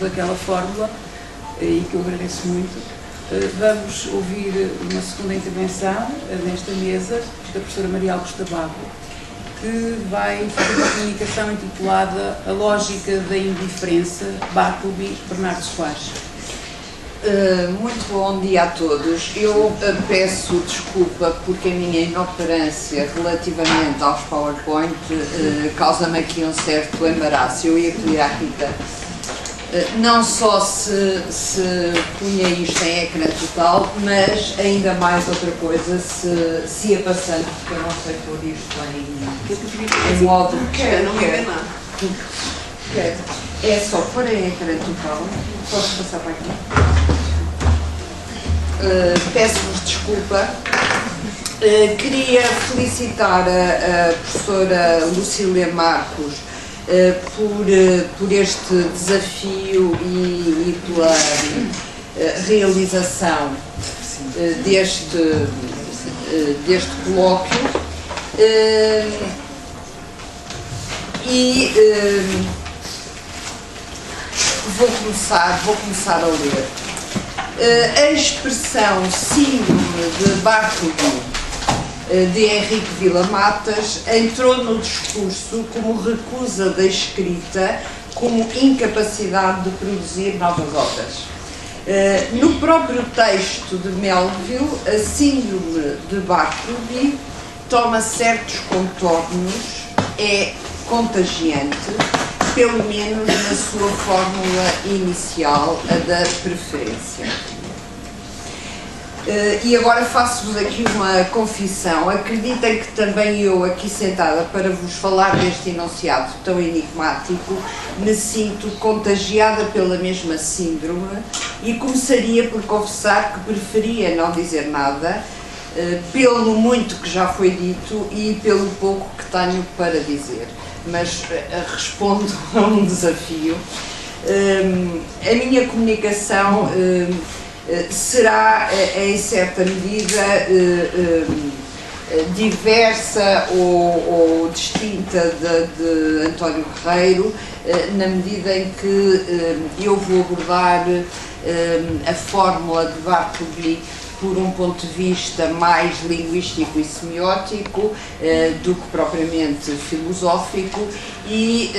daquela fórmula, e que eu agradeço muito. Vamos ouvir uma segunda intervenção nesta mesa, da professora Maria Augusta Barro, que vai fazer uma comunicação intitulada A Lógica da Indiferença, Bartleby, Bernardo Soares. Muito bom dia a todos. Eu peço desculpa porque a minha inoperância relativamente aos PowerPoint causa-me aqui um certo embaraço. Eu ia pedir à Rita não só se punha isto em ecrã total, mas ainda mais outra coisa, se ia passando, porque eu não sei pôr isto em modo que não me nada. É só pôr em ecrã total. Posso passar para aqui? Peço-vos desculpa. Queria felicitar a professora Lucília Marcos por este desafio e pela realização deste colóquio vou começar a ler. A expressão síndrome de Bartleby de Henrique Villa-Matas entrou no discurso como recusa da escrita, como incapacidade de produzir novas obras. No próprio texto de Melville, a síndrome de Bartleby toma certos contornos, é contagiante, pelo menos na sua fórmula inicial, a da preferência. E agora faço-vos aqui uma confissão. Acreditem que também eu, aqui sentada para vos falar deste enunciado tão enigmático, me sinto contagiada pela mesma síndrome e começaria por confessar que preferia não dizer nada, pelo muito que já foi dito e pelo pouco que tenho para dizer. Mas respondo a um desafio. A minha comunicação será, em certa medida, diversa ou distinta de António Guerreiro, na medida em que eu vou abordar a fórmula de Bartleby por um ponto de vista mais linguístico e semiótico do que propriamente filosófico e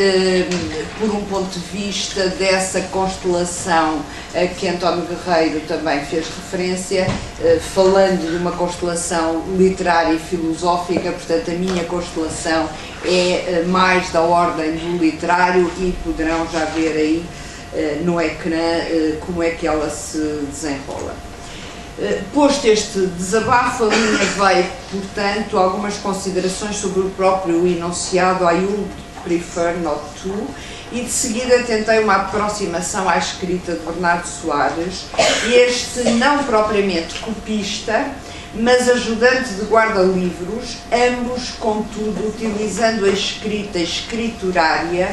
por um ponto de vista dessa constelação a que António Guerreiro também fez referência, falando de uma constelação literária e filosófica. Portanto, a minha constelação é mais da ordem do literário e poderão já ver aí no ecrã como é que ela se desenrola. Posto este desabafo, a linha veio, portanto, algumas considerações sobre o próprio enunciado I would prefer not to, e de seguida tentei uma aproximação à escrita de Bernardo Soares, este não propriamente copista, mas ajudante de guarda-livros, ambos, contudo, utilizando a escrita escriturária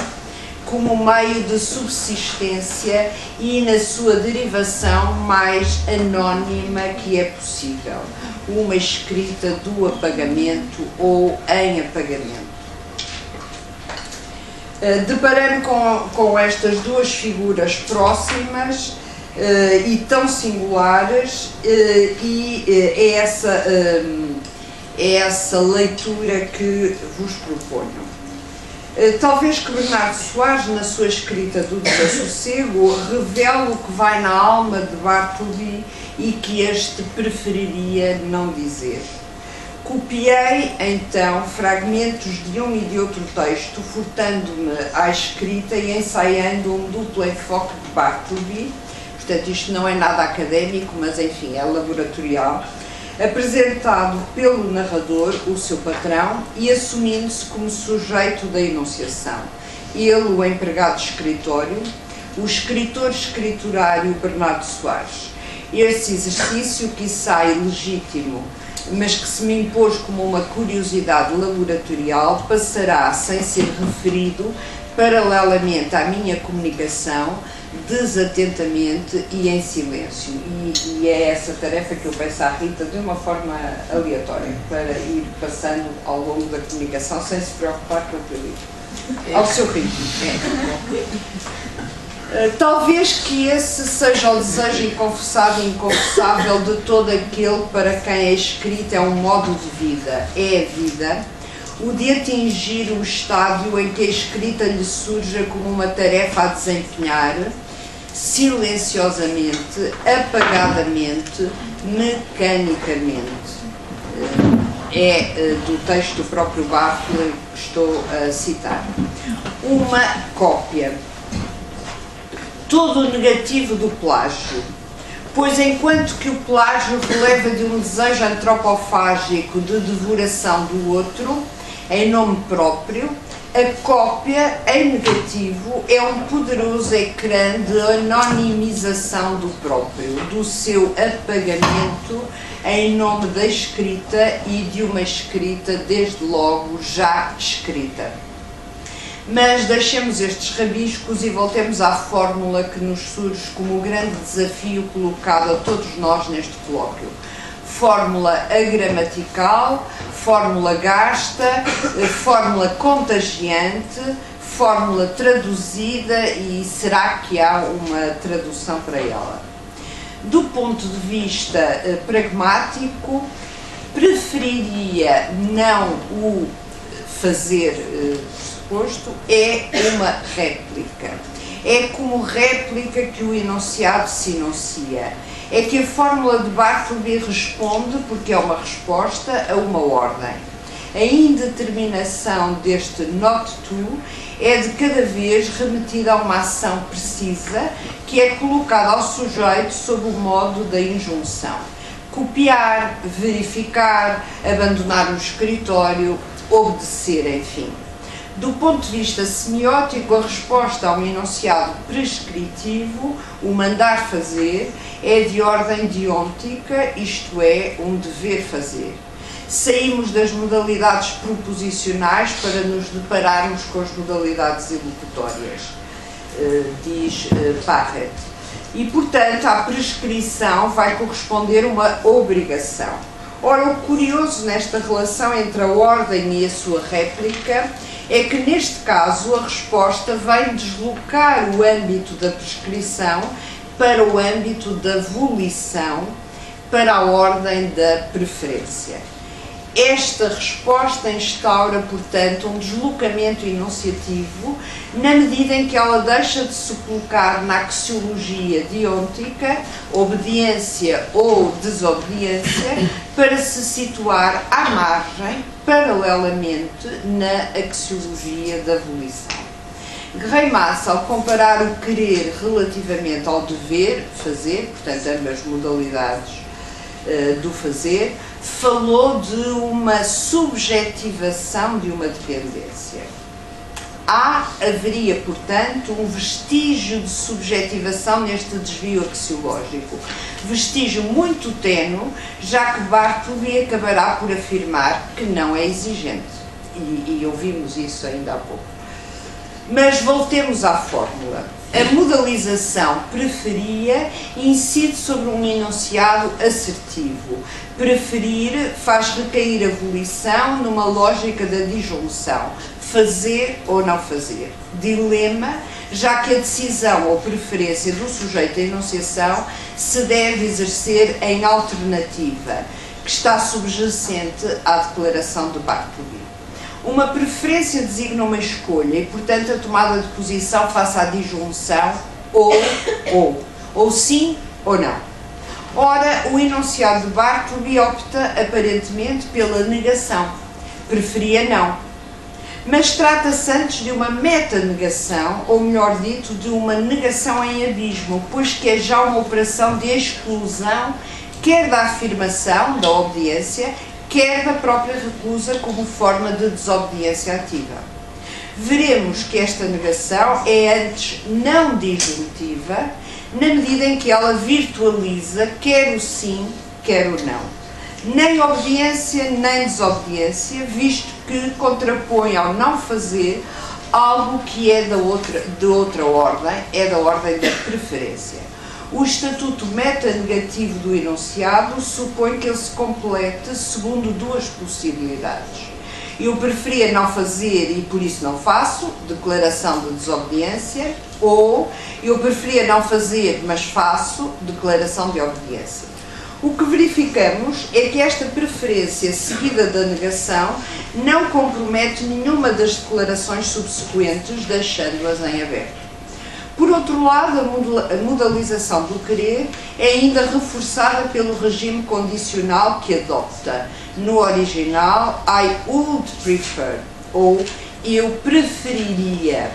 como meio de subsistência e na sua derivação mais anónima que é possível, uma escrita do apagamento ou em apagamento. Deparando com estas duas figuras próximas e tão singulares, é essa leitura que vos proponho. Talvez que Bernardo Soares, na sua escrita do Desassossego, revele o que vai na alma de Bartleby e que este preferiria não dizer. Copiei, então, fragmentos de um e de outro texto, furtando-me à escrita e ensaiando um duplo enfoque de Bartleby. Portanto, isto não é nada académico, mas, enfim, é laboratorial. Apresentado pelo narrador, o seu patrão, e assumindo-se como sujeito da enunciação. Ele, o empregado de escritório, o escritor escriturário Bernardo Soares. Esse exercício, que sai legítimo, mas que se me impôs como uma curiosidade laboratorial, passará, sem ser referido, paralelamente à minha comunicação, desatentamente e em silêncio. E é essa tarefa que eu peço à Rita de uma forma aleatória, para ir passando ao longo da comunicação sem se preocupar com o que eu digo. Ao seu ritmo. Talvez que esse seja o desejo inconfessável e inconfessável de todo aquele para quem a escrita é um modo de vida, é a vida, o de atingir o estádio em que a escrita lhe surja como uma tarefa a desempenhar, silenciosamente, apagadamente, mecanicamente. É do texto do próprio Barthes que estou a citar. Uma cópia. Todo o negativo do plágio, pois enquanto que o plágio releva de um desejo antropofágico de devoração do outro, em nome próprio, a cópia, em negativo, é um poderoso ecrã de anonimização do próprio, do seu apagamento em nome da escrita e de uma escrita, desde logo, já escrita. Mas deixemos estes rabiscos e voltemos à fórmula que nos surge como o grande desafio colocado a todos nós neste colóquio. Fórmula agramatical, fórmula gasta, fórmula contagiante, fórmula traduzida, e será que há uma tradução para ela? Do ponto de vista pragmático, preferiria não o fazer suposto, é uma réplica. É como réplica que o enunciado se enuncia. É que a fórmula de Bartleby responde, porque é uma resposta a uma ordem. A indeterminação deste not to é de cada vez remetida a uma ação precisa que é colocada ao sujeito sob o modo da injunção. Copiar, verificar, abandonar o escritório, obedecer, enfim. Do ponto de vista semiótico, a resposta a um enunciado prescritivo, o mandar fazer, é de ordem deontica, isto é, um dever fazer. Saímos das modalidades proposicionais para nos depararmos com as modalidades elocutórias, diz Parrett. E, portanto, à prescrição vai corresponder uma obrigação. Ora, o curioso nesta relação entre a ordem e a sua réplica é que, neste caso, a resposta vem deslocar o âmbito da prescrição para o âmbito da volição, para a ordem da preferência. Esta resposta instaura, portanto, um deslocamento enunciativo na medida em que ela deixa de se colocar na axiologia deontica, obediência ou desobediência, para se situar à margem, paralelamente, na axiologia da volição. Greimas, ao comparar o querer relativamente ao dever, fazer, portanto, ambas modalidades do fazer, falou de uma subjetivação de uma dependência. Haveria, portanto, um vestígio de subjetivação neste desvio axiológico. Vestígio muito ténue, já que Bartleby acabará por afirmar que não é exigente. E ouvimos isso ainda há pouco. Mas voltemos à fórmula. A modalização preferia incide sobre um enunciado assertivo. Preferir faz recair a volição numa lógica da disjunção, fazer ou não fazer. Dilema, já que a decisão ou preferência do sujeito à enunciação se deve exercer em alternativa, que está subjacente à declaração de Bartleby. Uma preferência designa uma escolha e, portanto, a tomada de posição face à disjunção ou sim ou não. Ora, o enunciado de Bartleby opta, aparentemente, pela negação. Preferia não. Mas trata-se antes de uma metanegação, ou melhor dito, de uma negação em abismo, pois que é já uma operação de exclusão, quer da afirmação, da obediência, quer da própria recusa como forma de desobediência ativa. Veremos que esta negação é antes não disjuntiva, na medida em que ela virtualiza quer o sim, quer o não. Nem obediência, nem desobediência, visto que contrapõe ao não fazer algo que é de outra ordem, é da ordem da preferência. O estatuto metanegativo do enunciado supõe que ele se complete segundo duas possibilidades. Eu preferia não fazer e por isso não faço, declaração de desobediência, ou eu preferia não fazer, mas faço, declaração de obediência. O que verificamos é que esta preferência seguida da negação não compromete nenhuma das declarações subsequentes, deixando-as em aberto. Por outro lado, a modalização do querer é ainda reforçada pelo regime condicional que adopta. No original, I would prefer, ou eu preferiria.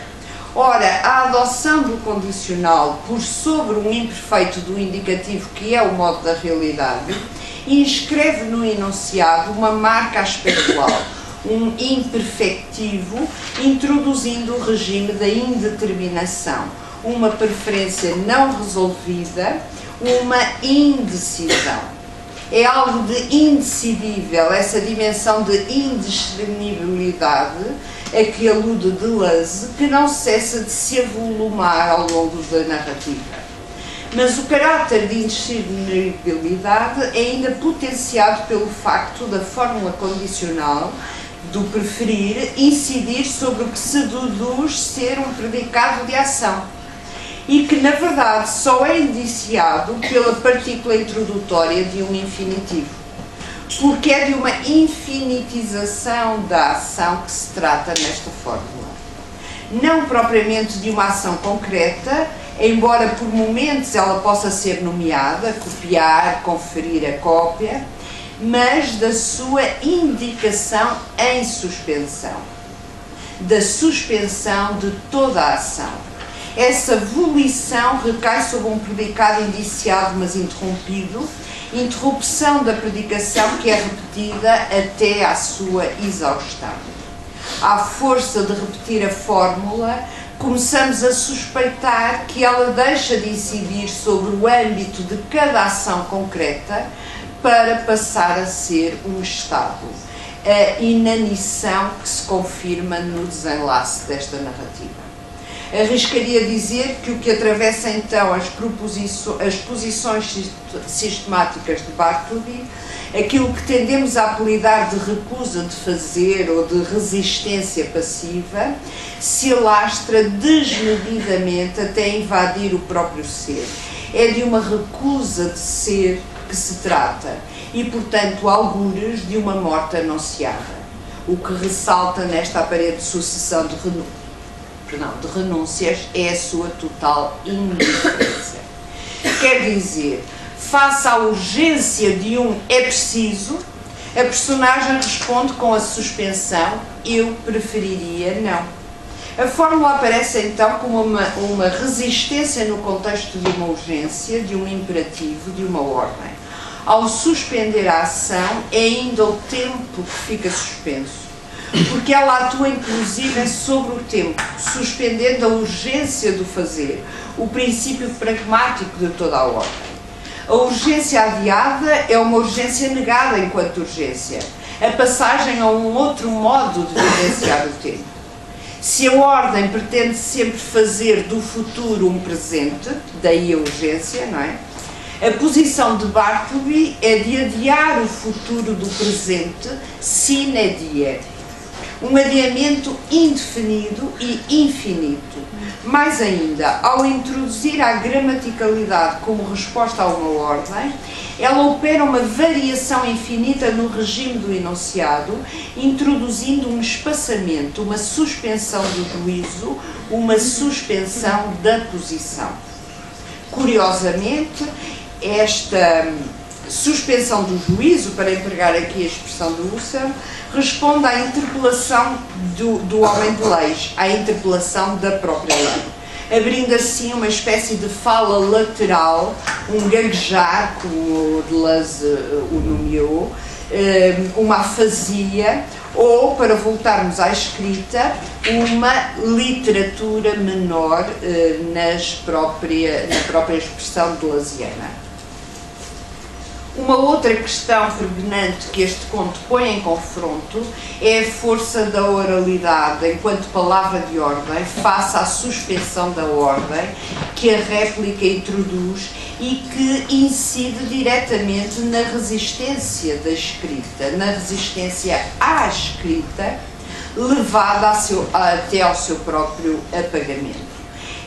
Ora, a adoção do condicional por sobre um imperfeito do indicativo, que é o modo da realidade, inscreve no enunciado uma marca aspectual, um imperfectivo, introduzindo o regime da indeterminação, uma preferência não resolvida, uma indecisão. É algo de indecidível, essa dimensão de indiscernibilidade a que alude Deleuze, que não cessa de se avolumar ao longo da narrativa. Mas o caráter de indiscernibilidade é ainda potenciado pelo facto da fórmula condicional do preferir incidir sobre o que se deduz ser um predicado de ação, e que, na verdade, só é indiciado pela partícula introdutória de um infinitivo, porque é de uma infinitização da ação que se trata nesta fórmula. Não propriamente de uma ação concreta, embora por momentos ela possa ser nomeada, copiar, conferir a cópia, mas da sua indicação em suspensão, da suspensão de toda a ação. Essa volição recai sobre um predicado indiciado, mas interrompido, interrupção da predicação que é repetida até à sua exaustão. À força de repetir a fórmula, começamos a suspeitar que ela deixa de incidir sobre o âmbito de cada ação concreta para passar a ser um estado, a inanição que se confirma no desenlace desta narrativa. Arriscaria dizer que o que atravessa então as posições sistemáticas de Bartleby, aquilo que tendemos a apelidar de recusa de fazer ou de resistência passiva, se alastra desmedidamente até invadir o próprio ser. É de uma recusa de ser que se trata e, portanto, algures de uma morte anunciada, o que ressalta nesta aparente sucessão de renúncias é a sua total indiferença. Quer dizer, face à urgência de um é preciso, a personagem responde com a suspensão eu preferiria não. A fórmula aparece então como uma resistência no contexto de uma urgência, de um imperativo, de uma ordem. Ao suspender a ação, é ainda o tempo que fica suspenso, porque ela atua inclusive sobre o tempo, suspendendo a urgência do fazer, o princípio pragmático de toda a ordem. A urgência adiada é uma urgência negada enquanto urgência, a passagem a um outro modo de vivenciar o tempo. Se a ordem pretende sempre fazer do futuro um presente, daí a urgência, não é? A posição de Bartleby é de adiar o futuro do presente sine die. Um adiamento indefinido e infinito. Mais ainda, ao introduzir a gramaticalidade como resposta a uma ordem, ela opera uma variação infinita no regime do enunciado, introduzindo um espaçamento, uma suspensão do juízo, uma suspensão da posição. Curiosamente, esta suspensão do juízo, para empregar aqui a expressão do Husserl, responde à interpelação do homem de leis, à interpelação da própria lei, abrindo assim uma espécie de fala lateral, um gaguejar, como o Deleuze o nomeou, uma afasia, ou, para voltarmos à escrita, uma literatura menor na própria expressão deleuziana. Uma outra questão pregnante que este conto põe em confronto é a força da oralidade enquanto palavra de ordem face à suspensão da ordem que a réplica introduz e que incide diretamente na resistência da escrita, na resistência à escrita, levada até ao seu próprio apagamento.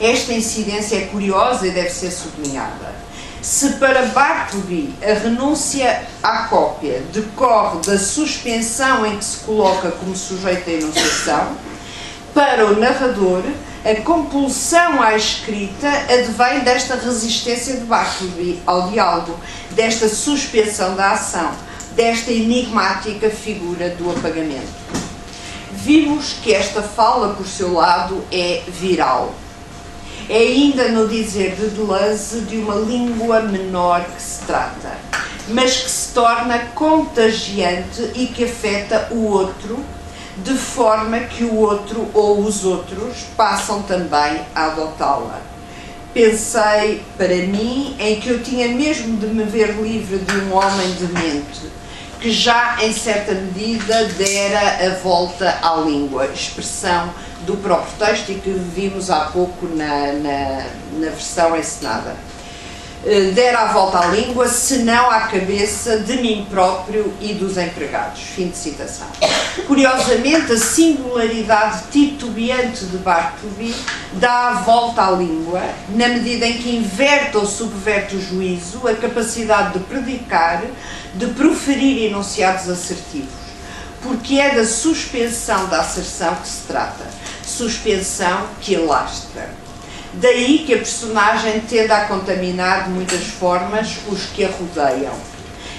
Esta incidência é curiosa e deve ser sublinhada. Se para Bartleby a renúncia à cópia decorre da suspensão em que se coloca como sujeito da enunciação, para o narrador a compulsão à escrita advém desta resistência de Bartleby ao diálogo, desta suspensão da ação, desta enigmática figura do apagamento. Vimos que esta fala, por seu lado, é viral. É ainda, no dizer de Deleuze, de uma língua menor que se trata, mas que se torna contagiante e que afeta o outro, de forma que o outro ou os outros passam também a adotá-la. Pensei, para mim, em que eu tinha mesmo de me ver livre de um homem demente, que já, em certa medida, dera a volta à língua, expressão do próprio texto e que vimos há pouco na versão encenada. Dera a volta à língua, senão à cabeça de mim próprio e dos empregados. Fim de citação. Curiosamente, a singularidade titubeante de Bartleby dá a volta à língua, na medida em que inverte ou subverte o juízo, a capacidade de predicar, de proferir enunciados assertivos, porque é da suspensão da asserção que se trata, suspensão que alastra. Daí que a personagem tende a contaminar de muitas formas os que a rodeiam.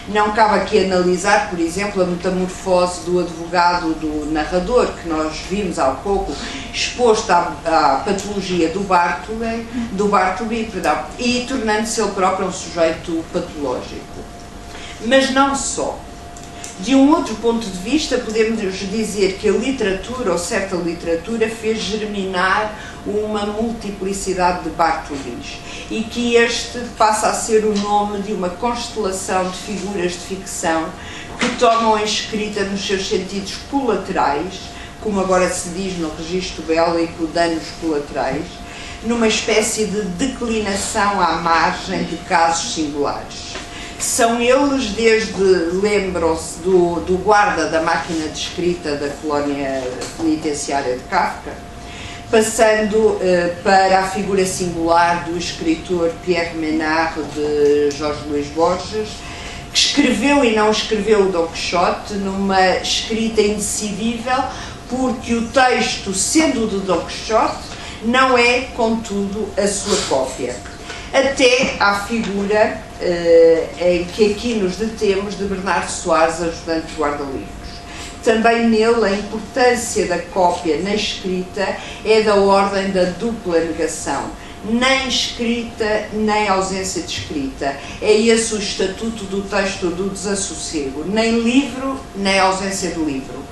Não cabe aqui analisar, por exemplo, a metamorfose do advogado do narrador, que nós vimos há pouco, exposto à patologia do Bartleby, e tornando-se ele próprio um sujeito patológico. Mas não só. De um outro ponto de vista, podemos dizer que a literatura, ou certa literatura, fez germinar uma multiplicidade de Bartlebys e que este passa a ser o nome de uma constelação de figuras de ficção que tomam a escrita nos seus sentidos colaterais, como agora se diz no registro bélico, danos colaterais, numa espécie de declinação à margem de casos singulares. São eles, desde, lembram-se do guarda da máquina de escrita da colónia penitenciária de Kafka, passando para a figura singular do escritor Pierre Menard de Jorge Luís Borges, que escreveu e não escreveu o Dom Quixote numa escrita indecidível, porque o texto, sendo o de Dom Quixote, não é, contudo, a sua cópia. Até à figura em que aqui nos detemos de Bernardo Soares, ajudante de guarda-livros. Também nele a importância da cópia na escrita é da ordem da dupla negação, nem escrita nem ausência de escrita. É esse o estatuto do texto do desassossego, nem livro nem ausência de livro.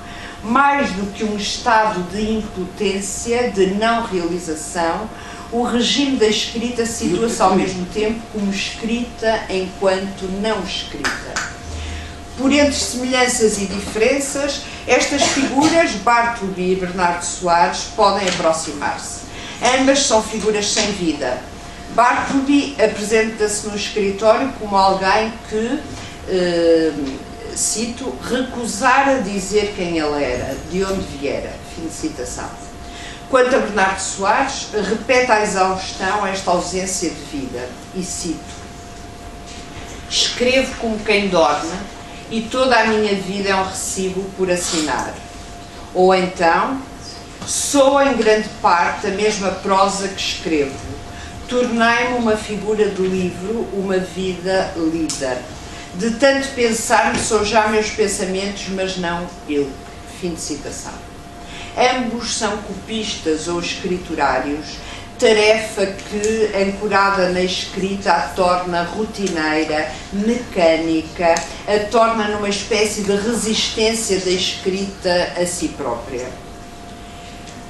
Mais do que um estado de impotência, de não realização, o regime da escrita situa-se ao mesmo tempo como escrita enquanto não escrita. Por entre semelhanças e diferenças, estas figuras, Bartleby e Bernardo Soares, podem aproximar-se. Ambas são figuras sem vida. Bartleby apresenta-se no escritório como alguém que, cito, recusara dizer quem ele era, de onde viera. Fim de citação. Quanto a Bernardo Soares, repete à exaustão esta ausência de vida, e cito: escrevo como quem dorme, e toda a minha vida é um recibo por assinar. Ou então, sou em grande parte a mesma prosa que escrevo. Tornei-me uma figura do livro, uma vida lida. De tanto pensar-me sou já meus pensamentos, mas não eu. Fim de citação. Ambos são copistas ou escriturários, tarefa que, ancorada na escrita, a torna rotineira, mecânica, a torna numa espécie de resistência da escrita a si própria.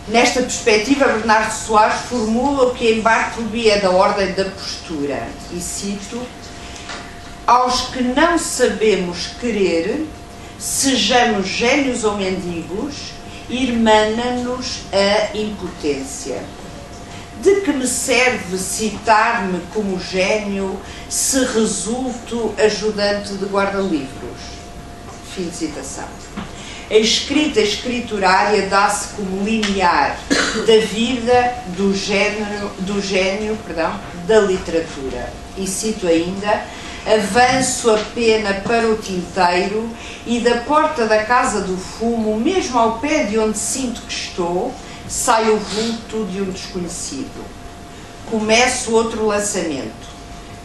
Nesta perspectiva, Bernardo Soares formula o que em Bartleby é da ordem da postura, e cito: aos que não sabemos querer, sejamos gênios ou mendigos, irmana-nos a impotência. De que me serve citar-me como gênio se resulto ajudante de guarda-livros? Fim de citação. A escrita escriturária dá-se como linear da vida, do gênio, da literatura. E cito ainda: avanço a pena para o tinteiro e da porta da casa do fumo, mesmo ao pé de onde sinto que estou, sai o vulto de um desconhecido. Começo outro lançamento.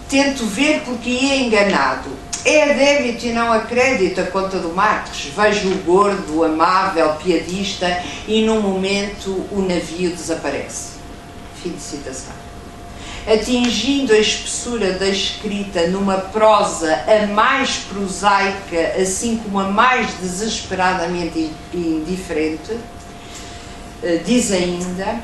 Tento ver porque ia enganado. É a débito e não a crédito a conta do Marques. Vejo o gordo, amável, piadista e num momento o navio desaparece. Fim de citação. Atingindo a espessura da escrita numa prosa a mais prosaica, assim como a mais desesperadamente indiferente, diz ainda: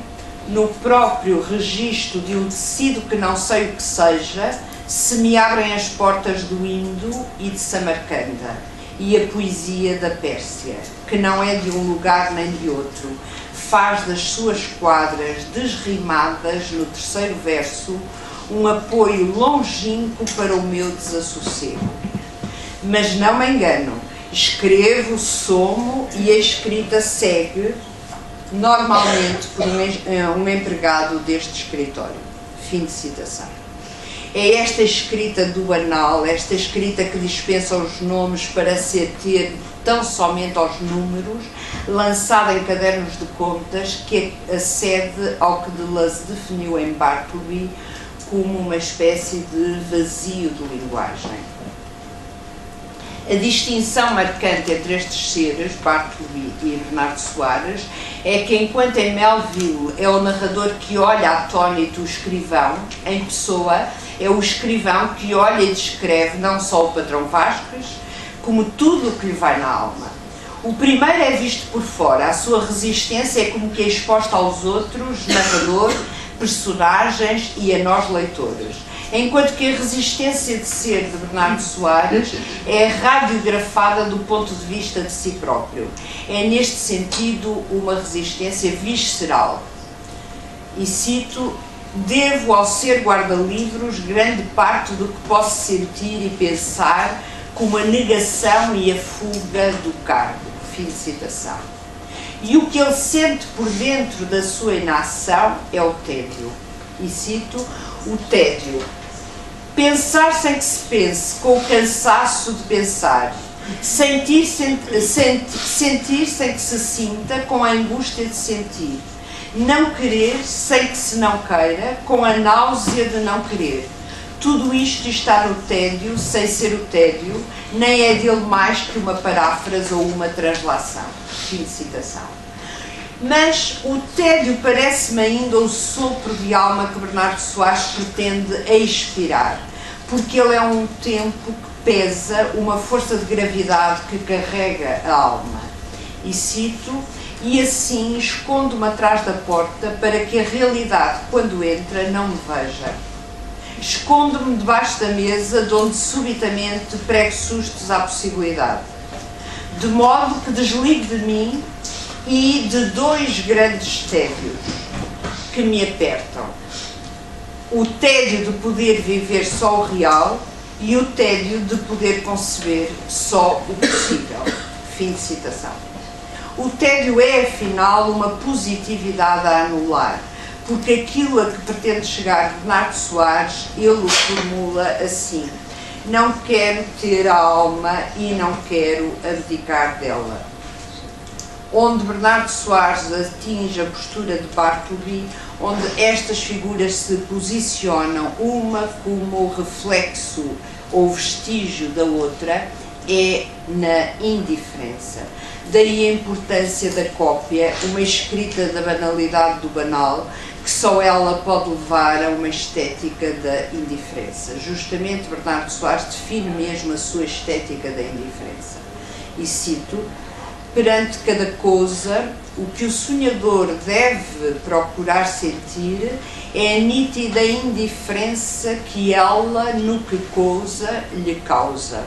no próprio registro de um tecido que não sei o que seja, se me abrem as portas do Indo e de Samarcanda, e a poesia da Pérsia, que não é de um lugar nem de outro, faz das suas quadras desrimadas no terceiro verso um apoio longínquo para o meu desassossego. Mas não me engano, escrevo, somo e a escrita segue, normalmente por um empregado deste escritório. Fim de citação. É esta escrita do banal, esta escrita que dispensa os nomes para se ater tão somente aos números, lançada em cadernos de contas, que acede ao que Deleuze definiu em Bartleby como uma espécie de vazio de linguagem. A distinção marcante entre estes seres, Bartleby e Bernardo Soares, é que enquanto em Melville é o narrador que olha atónito o escrivão, em Pessoa é o escrivão que olha e descreve não só o patrão Vasques, como tudo o que lhe vai na alma. O primeiro é visto por fora, a sua resistência é como que é exposta aos outros, narrador, personagens e a nós leitores. Enquanto que a resistência de ser de Bernardo Soares é radiografada do ponto de vista de si próprio. É neste sentido uma resistência visceral. E cito: devo ao ser guarda-livros grande parte do que posso sentir e pensar como a negação e a fuga do cargo. Fim de citação. E o que ele sente por dentro da sua inação é o tédio. E cito: o tédio. Pensar sem que se pense, com o cansaço de pensar. Sentir sem que se sinta, com a angústia de sentir. Não querer sem que se não queira, com a náusea de não querer. Tudo isto está no tédio, sem ser o tédio, nem é dele mais que uma paráfrase ou uma translação. Fim de citação. Mas o tédio parece-me ainda o sopro de alma que Bernardo Soares pretende expirar, porque ele é um tempo que pesa, uma força de gravidade que carrega a alma. E cito: e assim escondo-me atrás da porta para que a realidade, quando entra, não me veja. Escondo-me debaixo da mesa, de onde subitamente prego sustos à possibilidade, de modo que desligo de mim e de dois grandes tédios que me apertam: o tédio de poder viver só o real e o tédio de poder conceber só o possível. Fim de citação. O tédio é, afinal, uma positividade a anular, porque aquilo a que pretende chegar Bernardo Soares, ele o formula assim: não quero ter a alma e não quero abdicar dela. Onde Bernardo Soares atinge a postura de Bartleby, onde estas figuras se posicionam uma como reflexo ou vestígio da outra, é na indiferença. Daí a importância da cópia, uma escrita da banalidade do banal, que só ela pode levar a uma estética da indiferença. Justamente Bernardo Soares define mesmo a sua estética da indiferença. E cito: perante cada coisa, o que o sonhador deve procurar sentir é a nítida indiferença que ela, no que coisa, lhe causa.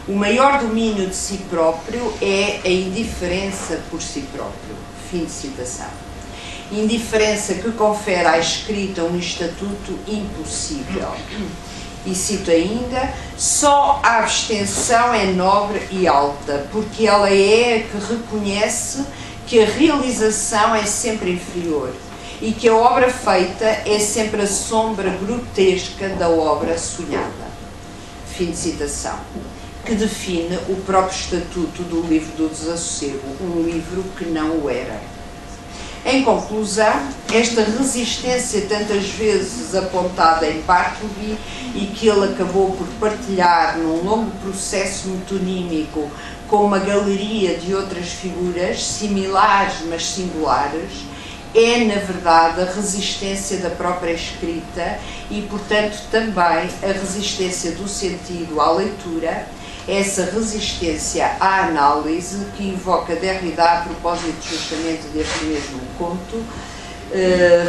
O maior domínio de si próprio é a indiferença por si próprio. Fim de citação. indiferença que confere à escrita um estatuto impossível. E cito ainda: só a abstenção é nobre e alta, porque ela é a que reconhece que a realização é sempre inferior e que a obra feita é sempre a sombra grotesca da obra sonhada. Fim de citação. Que define o próprio estatuto do livro do Desassossego, um livro que não o era. Em conclusão, esta resistência tantas vezes apontada em Bartleby e que ele acabou por partilhar num longo processo metonímico com uma galeria de outras figuras, similares mas singulares, é, na verdade, a resistência da própria escrita e, portanto, também a resistência do sentido à leitura, essa resistência à análise que invoca Derrida a propósito justamente deste mesmo conto,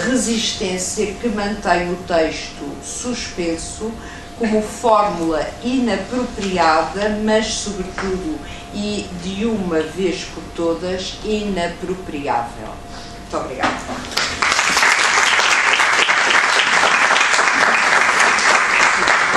resistência que mantém o texto suspenso como fórmula inapropriada, mas, sobretudo, e de uma vez por todas, inapropriável. Muito obrigada.